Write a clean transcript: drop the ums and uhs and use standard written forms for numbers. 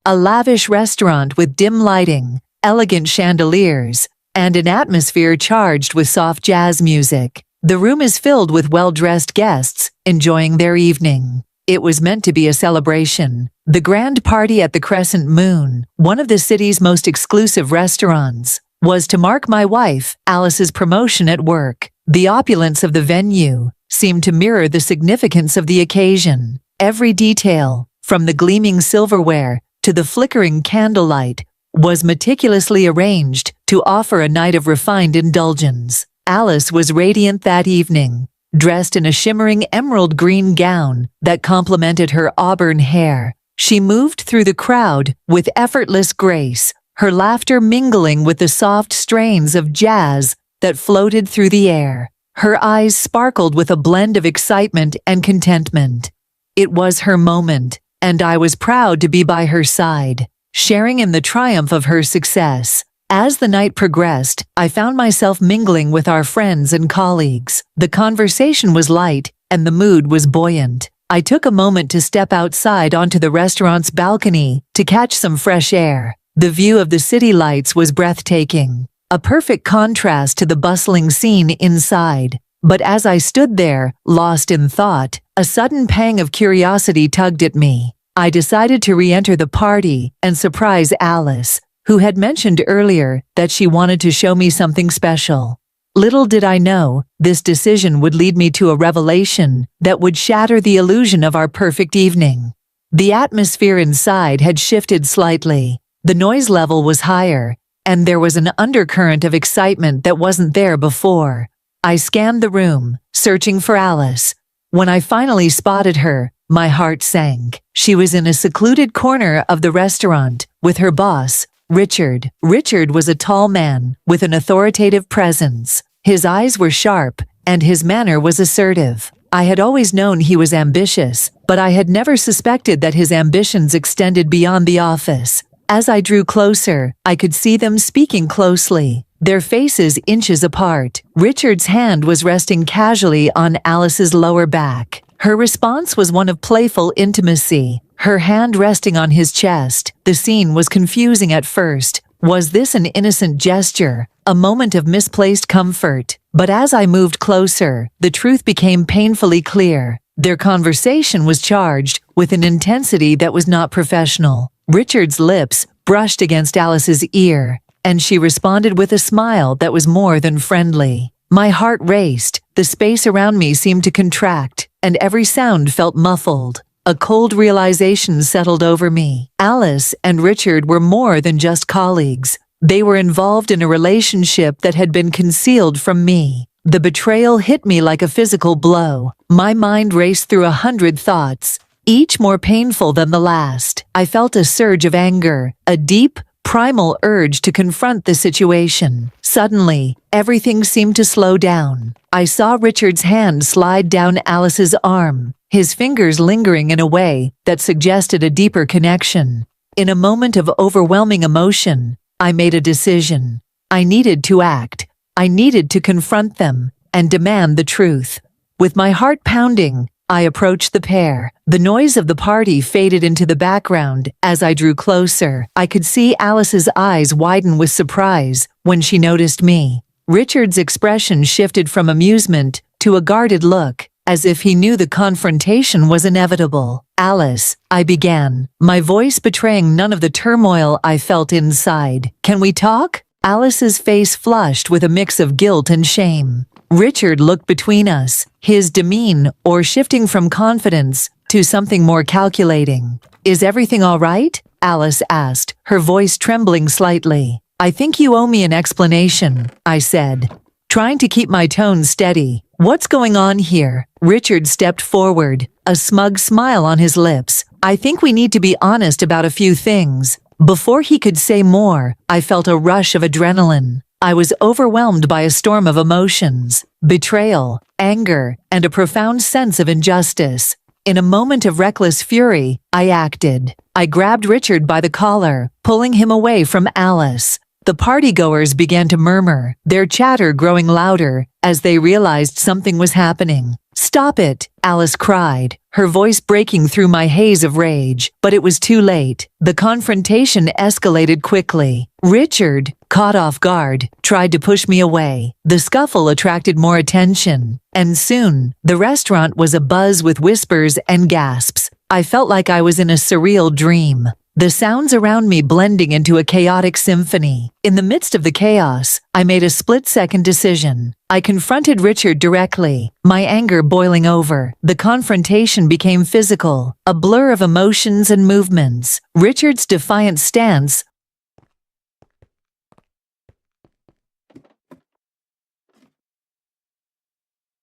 A lavish restaurant with dim lighting, elegant chandeliers, and an atmosphere charged with soft jazz music. The room is filled with well-dressed guests enjoying their evening. It was meant to be a celebration. The grand party at the Crescent Moon, one of the city's most exclusive restaurants, was to mark my wife, Alice's promotion at work. The opulence of the venue seemed to mirror the significance of the occasion. Every detail, from the gleaming silverware to the flickering candlelight, was meticulously arranged to offer a night of refined indulgence. Alice was radiant that evening, dressed in a shimmering emerald green gown that complemented her auburn hair. She moved through the crowd with effortless grace, her laughter mingling with the soft strains of jazz that floated through the air. Her eyes sparkled with a blend of excitement and contentment. It was her moment, and I was proud to be by her side, sharing in the triumph of her success. As the night progressed, I found myself mingling with our friends and colleagues. The conversation was light, and the mood was buoyant. I took a moment to step outside onto the restaurant's balcony to catch some fresh air. The view of the city lights was breathtaking, a perfect contrast to the bustling scene inside. But as I stood there, lost in thought, a sudden pang of curiosity tugged at me. I decided to re-enter the party and surprise Alice, who had mentioned earlier that she wanted to show me something special. Little did I know, this decision would lead me to a revelation that would shatter the illusion of our perfect evening. The atmosphere inside had shifted slightly. The noise level was higher, and there was an undercurrent of excitement that wasn't there before. I scanned the room, searching for Alice. When I finally spotted her, my heart sank. She was in a secluded corner of the restaurant with her boss, Richard. Richard was a tall man with an authoritative presence. His eyes were sharp, and his manner was assertive. I had always known he was ambitious, but I had never suspected that his ambitions extended beyond the office. As I drew closer, I could see them speaking closely, their faces inches apart. Richard's hand was resting casually on Alice's lower back. Her response was one of playful intimacy, her hand resting on his chest. The scene was confusing at first. Was this an innocent gesture, a moment of misplaced comfort? But as I moved closer, the truth became painfully clear. Their conversation was charged with an intensity that was not professional. Richard's lips brushed against Alice's ear, and she responded with a smile that was more than friendly. My heart raced, the space around me seemed to contract, and every sound felt muffled. A cold realization settled over me. Alice and Richard were more than just colleagues. They were involved in a relationship that had been concealed from me. The betrayal hit me like a physical blow. My mind raced through 100 thoughts, each more painful than the last. I felt a surge of anger, a deep, primal urge to confront the situation. Suddenly, everything seemed to slow down. I saw Richard's hand slide down Alice's arm, his fingers lingering in a way that suggested a deeper connection. In a moment of overwhelming emotion, I made a decision. I needed to act. I needed to confront them and demand the truth. With my heart pounding, I approached the pair. The noise of the party faded into the background. As I drew closer, I could see Alice's eyes widen with surprise when she noticed me. Richard's expression shifted from amusement to a guarded look, as if he knew the confrontation was inevitable. "Alice," I began, my voice betraying none of the turmoil I felt inside. "Can we talk?" Alice's face flushed with a mix of guilt and shame. Richard looked between us, his demeanor shifting from confidence to something more calculating. "Is everything all right?" Alice asked, her voice trembling slightly. "I think you owe me an explanation," I said, trying to keep my tone steady. "What's going on here?" Richard stepped forward, a smug smile on his lips. "I think we need to be honest about a few things." Before he could say more, I felt a rush of adrenaline. I was overwhelmed by a storm of emotions, betrayal, anger, and a profound sense of injustice. In a moment of reckless fury, I acted. I grabbed Richard by the collar, pulling him away from Alice. The partygoers began to murmur, their chatter growing louder as they realized something was happening. "Stop it!" Alice cried, her voice breaking through my haze of rage. But it was too late. The confrontation escalated quickly. Richard, caught off guard, tried to push me away. The scuffle attracted more attention, and soon, the restaurant was abuzz with whispers and gasps. I felt like I was in a surreal dream, the sounds around me blending into a chaotic symphony. In the midst of the chaos, I made a split-second decision. I confronted Richard directly, my anger boiling over. The confrontation became physical, a blur of emotions and movements. Richard's defiant stance